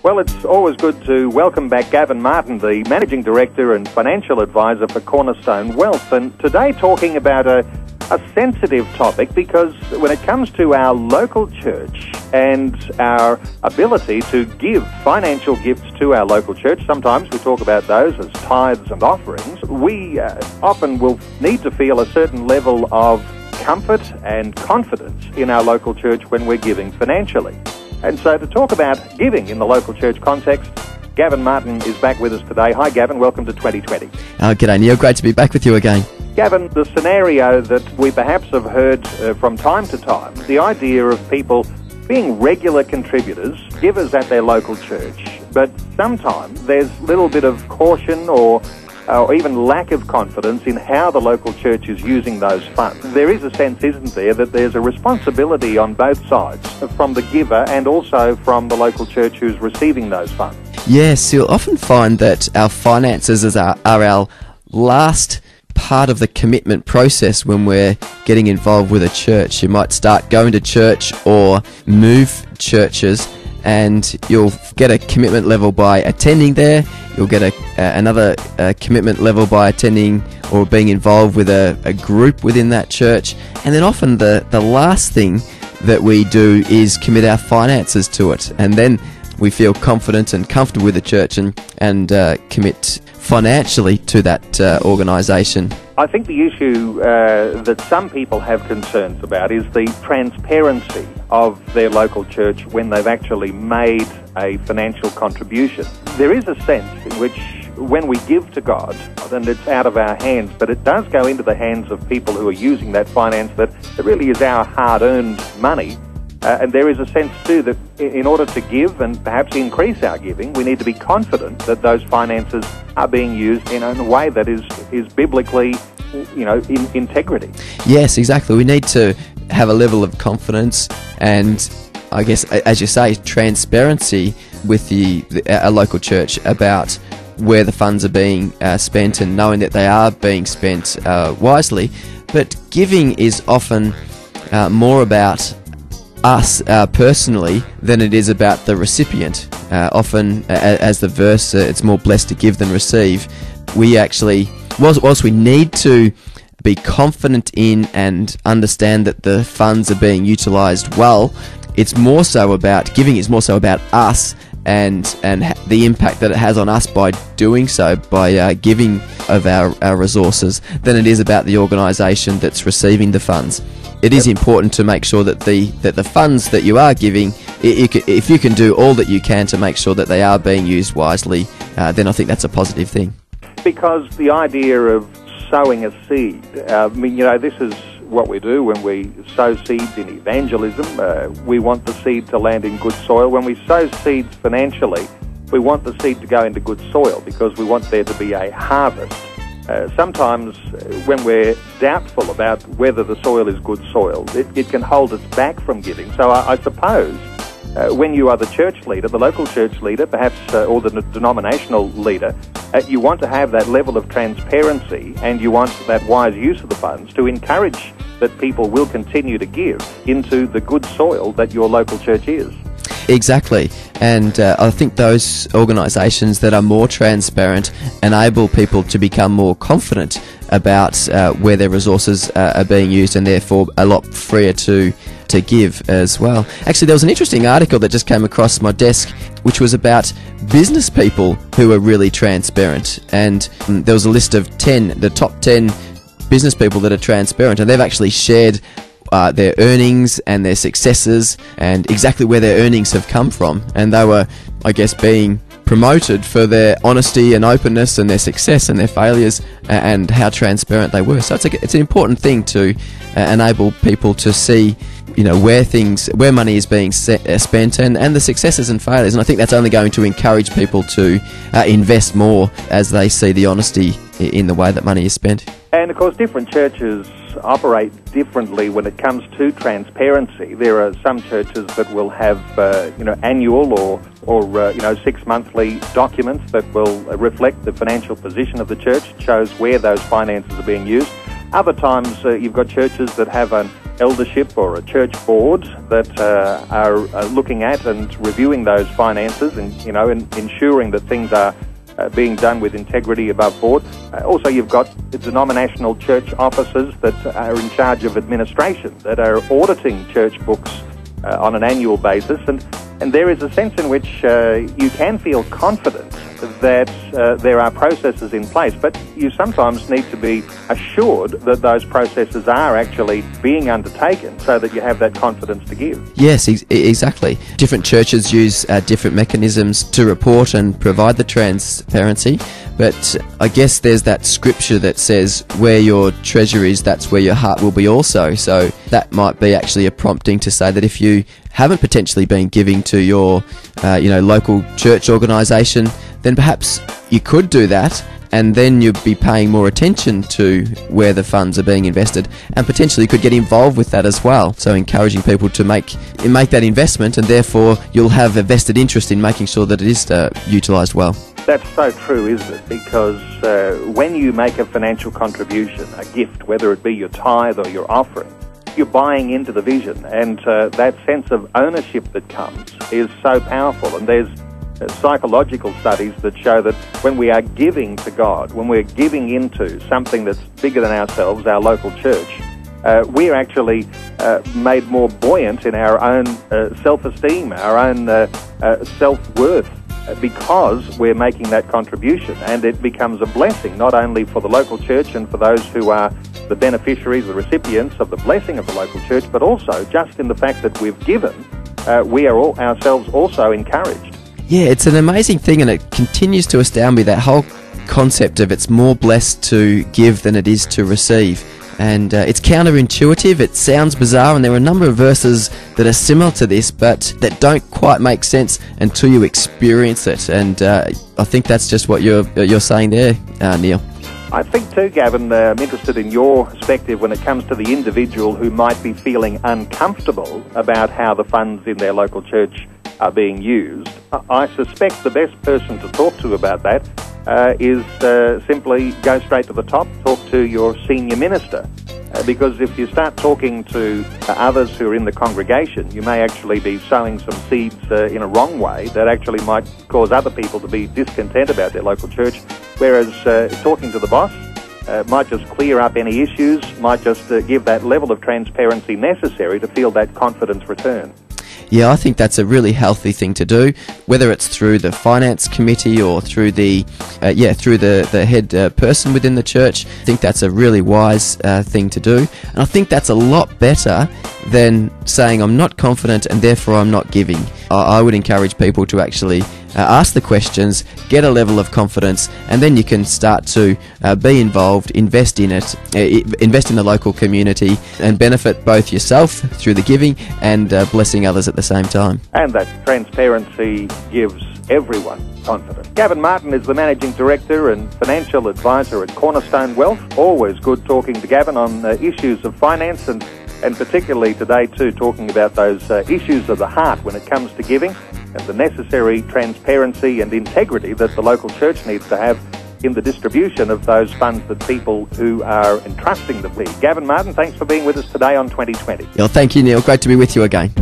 Well, it's always good to welcome back Gavin Martin, the Managing Director and Financial Advisor for Cornerstone Wealth. And today talking about a sensitive topic, because when it comes to our local church and our ability to give financial gifts to our local church, sometimes we talk about those as tithes and offerings, we often will need to feel a certain level of comfort and confidence in our local church when we're giving financially. And so to talk about giving in the local church context, Gavin Martin is back with us today. Hi Gavin, welcome to 2020. G'day Neil, great to be back with you again. Gavin, the scenario that we perhaps have heard from time to time, the idea of people being regular contributors, givers at their local church, but sometimes there's a little bit of caution or even lack of confidence in how the local church is using those funds. There is a sense, isn't there, that there's a responsibility on both sides, from the giver and also from the local church who's receiving those funds. Yes, you'll often find that our finances are our last part of the commitment process when we're getting involved with a church. You might start going to church or move churches, and you'll get a commitment level by attending there. You'll get another commitment level by attending or being involved with a group within that church. And then often the last thing that we do is commit our finances to it. And then we feel confident and comfortable with the church and commit financially to that organisation. I think the issue that some people have concerns about is the transparency of their local church when they've actually made a financial contribution. There is a sense in which when we give to God, then it's out of our hands, but it does go into the hands of people who are using that finance that really is our hard-earned money. And there is a sense too that in order to give and perhaps increase our giving, we need to be confident that those finances are being used in a way that is biblically, in integrity. Yes, exactly. We need to have a level of confidence and, I guess, as you say, transparency with our local church about where the funds are being spent and knowing that they are being spent wisely. But giving is often more about us personally than it is about the recipient. Often, as the verse, it's more blessed to give than receive. We actually, whilst we need to be confident in and understand that the funds are being utilised well, it's more so about, giving is more so about us and the impact that it has on us by doing so, by giving of our resources, than it is about the organisation that's receiving the funds. It is important to make sure that the funds that you are giving, if you can do all that you can to make sure that they are being used wisely, then I think that's a positive thing. Because the idea of sowing a seed, this is what we do when we sow seeds in evangelism. We want the seed to land in good soil. When we sow seeds financially, we want the seed to go into good soil because we want there to be a harvest. Sometimes when we're doubtful about whether the soil is good soil, it can hold us back from giving. So I suppose when you are the church leader, the local church leader, perhaps, or the denominational leader, you want to have that level of transparency and you want that wise use of the funds to encourage that people will continue to give into the good soil that your local church is. Exactly, and I think those organisations that are more transparent enable people to become more confident about where their resources are being used, and therefore a lot freer to give as well. Actually, there was an interesting article that just came across my desk which was about business people who are really transparent, and there was a list of the top 10 business people that are transparent, and they've actually shared their earnings and their successes and exactly where their earnings have come from, and they were, I guess, being promoted for their honesty and openness and their success and their failures and how transparent they were. So it's an important thing to enable people to see, where money is being spent and the successes and failures. And I think that's only going to encourage people to invest more as they see the honesty in the way that money is spent. And of course, different churches operate differently when it comes to transparency. There are some churches that will have, annual or 6 monthly documents that will reflect the financial position of the church, shows where those finances are being used. Other times, you've got churches that have an eldership or a church board that are looking at and reviewing those finances and, and ensuring that things are being done with integrity above board. Also, you've got the denominational church officers that are in charge of administration, that are auditing church books on an annual basis, and there is a sense in which you can feel confident that there are processes in place, but you sometimes need to be assured that those processes are actually being undertaken so that you have that confidence to give. Yes, exactly. Different churches use different mechanisms to report and provide the transparency, but I guess there's that scripture that says where your treasure is, that's where your heart will be also. So that might be actually a prompting to say that if you haven't potentially been giving to your local church organisation, then perhaps you could do that, and then you'd be paying more attention to where the funds are being invested, and potentially could get involved with that as well. So encouraging people to make that investment, and therefore you'll have a vested interest in making sure that it is utilised well. That's so true, isn't it? Because when you make a financial contribution, a gift, whether it be your tithe or your offering, you're buying into the vision, and that sense of ownership that comes is so powerful. And there's psychological studies that show that when we are giving to God, when we're giving into something that's bigger than ourselves, our local church, we're actually made more buoyant in our own self-esteem, our own self-worth, because we're making that contribution, and it becomes a blessing not only for the local church and for those who are the beneficiaries, the recipients of the blessing of the local church, but also just in the fact that we've given, we are all ourselves also encouraged. Yeah, it's an amazing thing, and it continues to astound me, that whole concept of it's more blessed to give than it is to receive. And it's counterintuitive, it sounds bizarre, and there are a number of verses that are similar to this, but that don't quite make sense until you experience it. And I think that's just what you're saying there, Neil. I think too, Gavin, I'm interested in your perspective when it comes to the individual who might be feeling uncomfortable about how the funds in their local church are being used. I suspect the best person to talk to about that is simply go straight to the top, talk to your senior minister. Because if you start talking to others who are in the congregation, you may actually be sowing some seeds in a wrong way that actually might cause other people to be discontent about their local church, whereas talking to the boss might just clear up any issues, might just give that level of transparency necessary to feel that confidence return. Yeah, I think that's a really healthy thing to do, whether it's through the finance committee or through the head person within the church. I think that's a really wise thing to do, and I think that's a lot better than saying I'm not confident and therefore I'm not giving. I would encourage people to actually ask the questions, get a level of confidence, and then you can start to be involved, invest in it, invest in the local community, and benefit both yourself through the giving and blessing others at the same time. And that transparency gives everyone confidence. Gavin Martin is the Managing Director and Financial Advisor at Cornerstone Wealth. Always good talking to Gavin on issues of finance, and particularly today too, talking about those issues of the heart when it comes to giving, and the necessary transparency and integrity that the local church needs to have in the distribution of those funds that people who are entrusting them with. Gavin Martin, thanks for being with us today on 2020. Yeah, thank you, Neil. Great to be with you again.